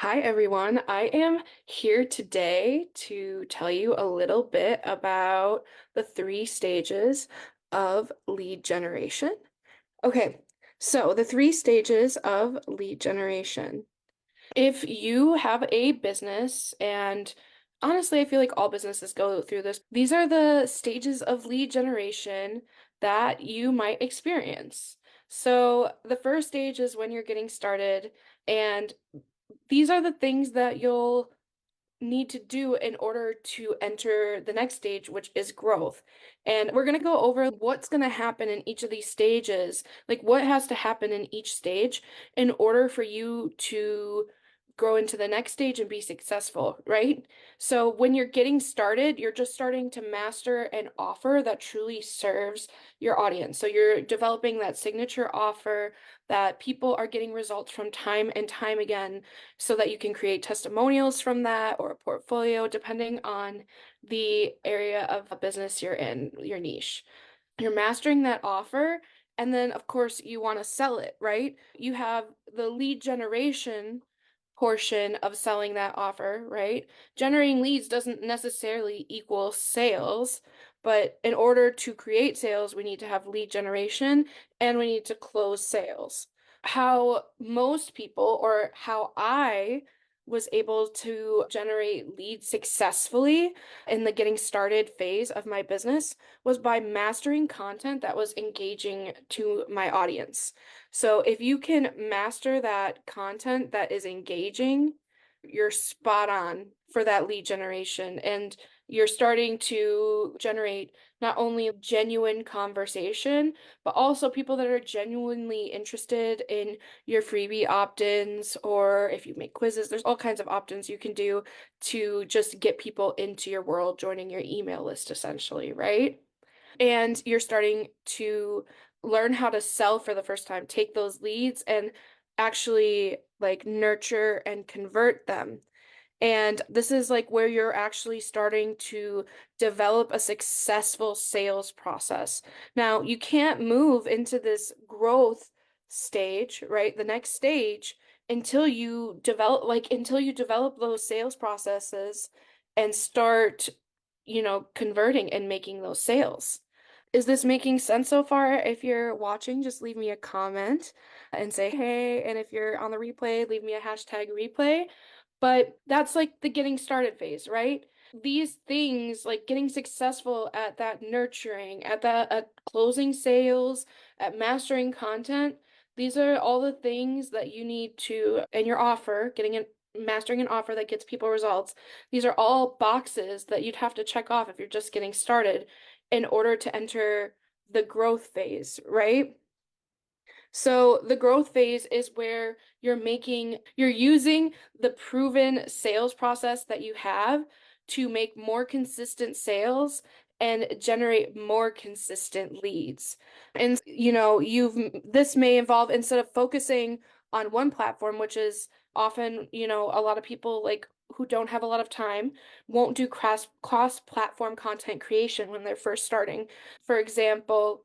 Hi, everyone. I am here today to tell you a little bit about the three stages of lead generation. Okay, so the three stages of lead generation. If you have a business, and honestly, I feel like all businesses go through this, these are the stages of lead generation that you might experience. So the first stage is when you're getting started, and these are the things that you'll need to do in order to enter the next stage, which is growth. And we're going to go over what's going to happen in each of these stages, like what has to happen in each stage in order for you to grow into the next stage and be successful, right? So when you're getting started, you're just starting to master an offer that truly serves your audience. So you're developing that signature offer that people are getting results from time and time again so that you can create testimonials from that or a portfolio, depending on the area of a business you're in, your niche. You're mastering that offer, and then, of course, you want to sell it, right? You have the lead generation portion of selling that offer, right? Generating leads doesn't necessarily equal sales, but in order to create sales, we need to have lead generation and we need to close sales. How most people, or how I was able to generate leads successfully in the getting started phase of my business was by mastering content that was engaging to my audience. So if you can master that content that is engaging, you're spot on for that lead generation. And you're starting to generate not only genuine conversation, but also people that are genuinely interested in your freebie opt-ins, or if you make quizzes, there's all kinds of opt-ins you can do to just get people into your world, joining your email list essentially, right? And you're starting to learn how to sell for the first time, take those leads and actually like nurture and convert them. And this is like where you're actually starting to develop a successful sales process. Now, you can't move into this growth stage, right? The next stage until you develop those sales processes and start, converting and making those sales. Is this making sense so far? If you're watching, just leave me a comment and say, hey, and if you're on the replay, leave me a hashtag replay. But that's like the getting started phase, right? These things, like getting successful at that nurturing, at closing sales, at mastering content, these are all the things that you need to, in your offer, mastering an offer that gets people results. These are all boxes that you'd have to check off if you're just getting started in order to enter the growth phase, right? So the growth phase is where you're using the proven sales process that you have to make more consistent sales and generate more consistent leads. And this may involve, instead of focusing on one platform, which is often, a lot of people like who don't have a lot of time won't do cross-platform content creation when they're first starting. For example,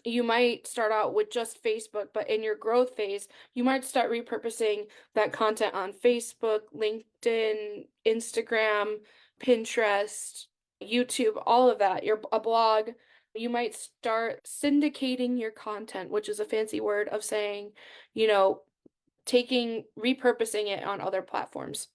you might start out with just Facebook, but in your growth phase, you might start repurposing that content on Facebook, LinkedIn, Instagram, Pinterest, YouTube, all of that, a blog. You might start syndicating your content, which is a fancy word of saying, you know, repurposing it on other platforms.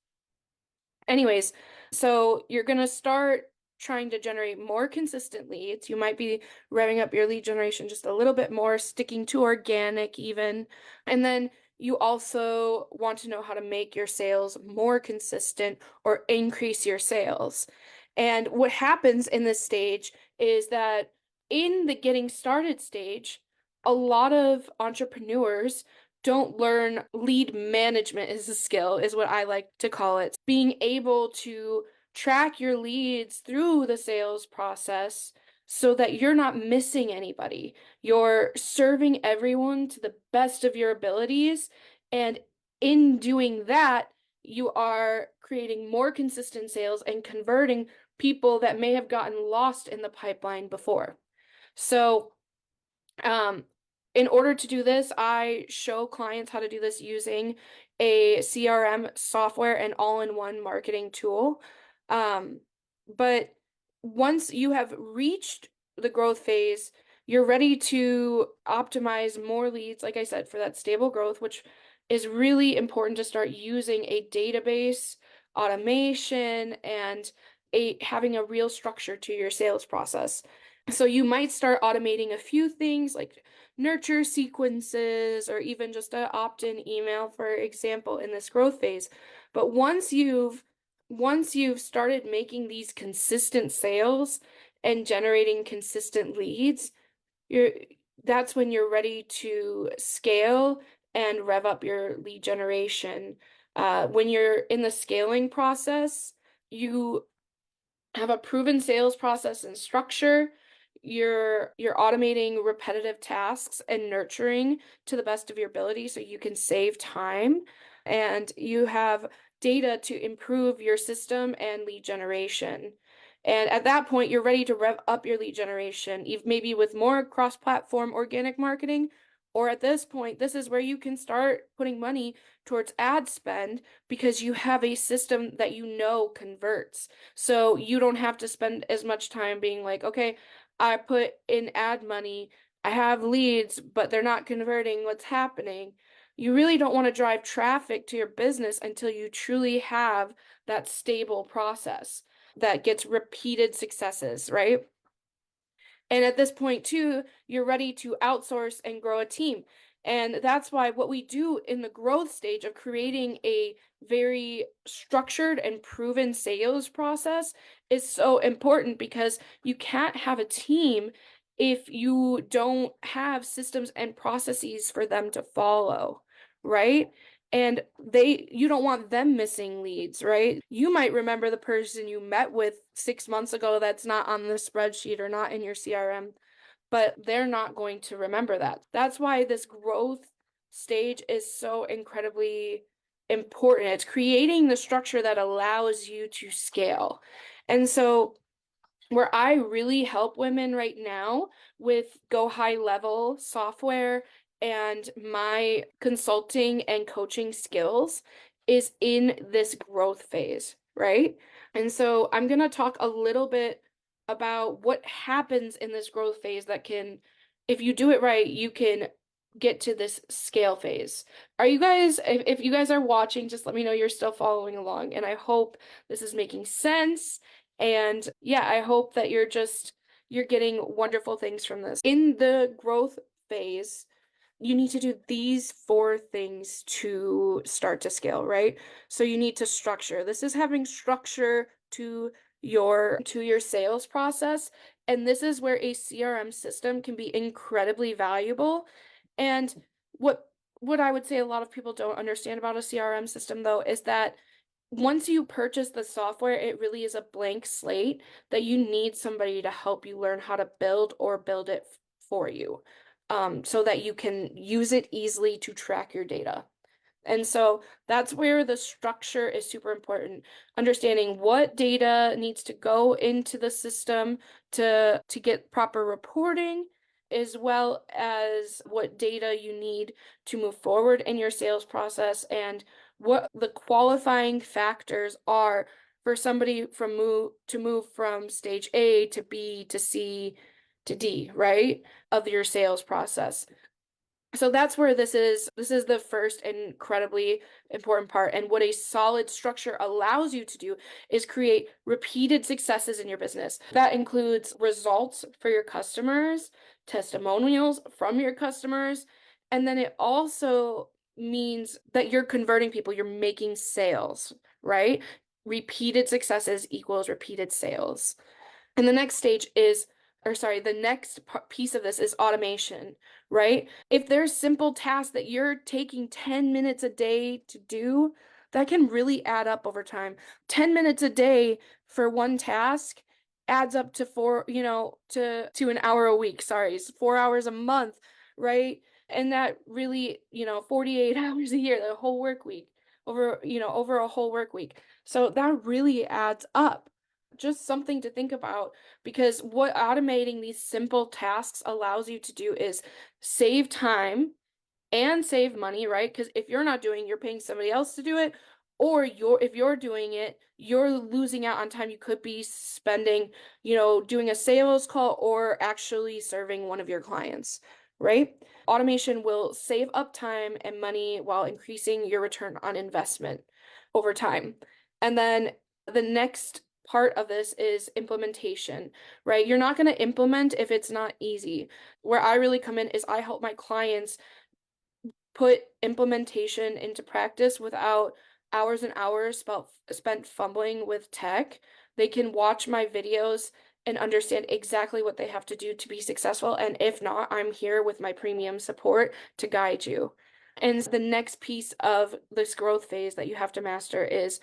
Anyways, so you're going to start trying to generate more consistent leads. You might be revving up your lead generation just a little bit more, sticking to organic even. And then you also want to know how to make your sales more consistent or increase your sales. And what happens in this stage is that in the getting started stage, a lot of entrepreneurs don't learn lead management is a skill, is what I like to call it. Being able to track your leads through the sales process so that you're not missing anybody. You're serving everyone to the best of your abilities. And in doing that, you are creating more consistent sales and converting people that may have gotten lost in the pipeline before. So, um, in order to do this, I show clients how to do this using a CRM software and all-in-one marketing tool. Um, but once you have reached the growth phase, you're ready to optimize more leads, like I said, for that stable growth, which is really important to start using a database, automation, and having a real structure to your sales process. So you might start automating a few things like nurture sequences or even just a opt-in email, for example, in this growth phase. But once you've started making these consistent sales and generating consistent leads, you're that's when you're ready to scale and rev up your lead generation. When you're in the scaling process, you have a proven sales process and structure. You're automating repetitive tasks and nurturing to the best of your ability so you can save time, and you have data to improve your system and lead generation. And at that point, you're ready to rev up your lead generation, maybe with more cross-platform organic marketing. Or at this point, this is where you can start putting money towards ad spend because you have a system that you know converts. So you don't have to spend as much time being like, okay, I put in ad money, I have leads, but they're not converting. What's happening? You really don't want to drive traffic to your business until you truly have that stable process that gets repeated successes, right? And at this point, too, you're ready to outsource and grow a team. And that's why what we do in the growth stage of creating a very structured and proven sales process is so important, because you can't have a team if you don't have systems and processes for them to follow, right? And you don't want them missing leads, right? You might remember the person you met with 6 months ago that's not on the spreadsheet or not in your CRM, but they're not going to remember that. That's why this growth stage is so incredibly important. It's creating the structure that allows you to scale. And so where I really help women right now with Go High Level software and my consulting and coaching skills is in this growth phase, right? And so I'm going to talk a little bit about what happens in this growth phase that can, if you do it right, you can get to this scale phase. Are you guys, if you guys are watching, just let me know you're still following along. And I hope this is making sense. And yeah, I hope that you're getting wonderful things from this. In the growth phase, you need to do these four things to start to scale, right? So you need to structure. This is having structure to your sales process, and this is where a CRM system can be incredibly valuable. And what I would say a lot of people don't understand about a CRM system though is that once you purchase the software, it really is a blank slate that you need somebody to help you learn how to build or build it for you, so that you can use it easily to track your data. And so that's where the structure is super important. Understanding what data needs to go into the system to get proper reporting, as well as what data you need to move forward in your sales process, and what the qualifying factors are for somebody to move from stage A to B to C to D, right? Of your sales process. So that's where this is the first incredibly important part. And what a solid structure allows you to do is create repeated successes in your business. That includes results for your customers, testimonials from your customers, and then it also means that you're converting people, you're making sales, right? Repeated successes equals repeated sales. And the next stage is, or sorry, the next piece of this is automation, right? If there's simple tasks that you're taking 10 minutes a day to do, that can really add up over time. 10 minutes a day for one task adds up to to an hour a week, sorry, 4 hours a month, right? And that really, 48 hours a year, the whole work week, over a whole work week. So that really adds up. Just something to think about, because what automating these simple tasks allows you to do is save time and save money, right? Because if you're not doing, you're paying somebody else to do it, or if you're doing it, you're losing out on time you could be spending, doing a sales call or actually serving one of your clients, right? Automation will save up time and money while increasing your return on investment over time. And then the next part of this is implementation, right? You're not going to implement if it's not easy. Where I really come in is I help my clients put implementation into practice without hours and hours spent fumbling with tech. They can watch my videos and understand exactly what they have to do to be successful. And if not, I'm here with my premium support to guide you. And the next piece of this growth phase that you have to master is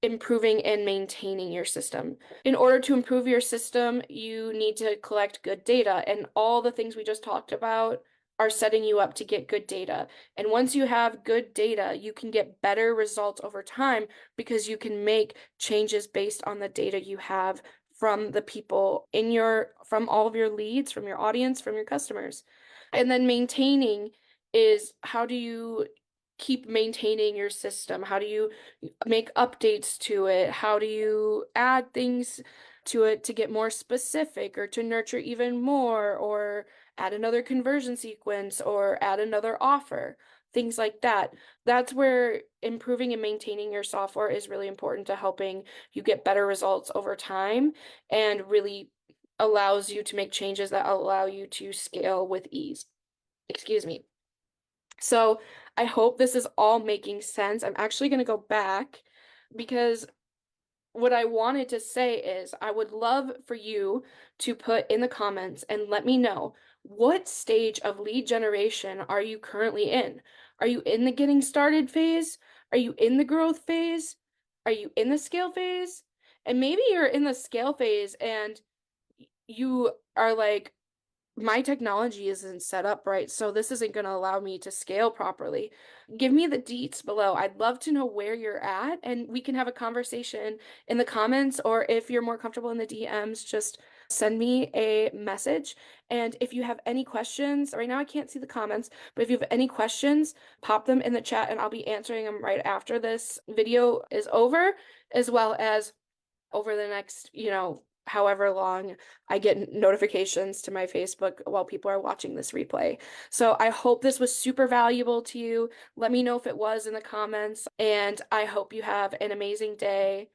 improving and maintaining your system. In order to improve your system, you need to collect good data, and all the things we just talked about are setting you up to get good data. And once you have good data, you can get better results over time because you can make changes based on the data you have from the people from all of your leads, from your audience, from your customers. And then maintaining is how do you keep maintaining your system? How do you make updates to it? How do you add things to it to get more specific or to nurture even more or add another conversion sequence or add another offer? Things like that. That's where improving and maintaining your software is really important to helping you get better results over time and really allows you to make changes that allow you to scale with ease. Excuse me. So I hope this is all making sense. I'm actually going to go back because what I wanted to say is I would love for you to put in the comments and let me know what stage of lead generation are you currently in? Are you in the getting started phase? Are you in the growth phase? Are you in the scale phase? And maybe you're in the scale phase and you are like, my technology isn't set up right, so this isn't going to allow me to scale properly. Give me the deets below. I'd love to know where you're at, and we can have a conversation in the comments, or if you're more comfortable in the DMs, just send me a message. And if you have any questions, right now I can't see the comments, but if you have any questions, pop them in the chat and I'll be answering them right after this video is over, as well as over the next, however long I get notifications to my Facebook while people are watching this replay. So I hope this was super valuable to you. Let me know if it was in the comments, and I hope you have an amazing day.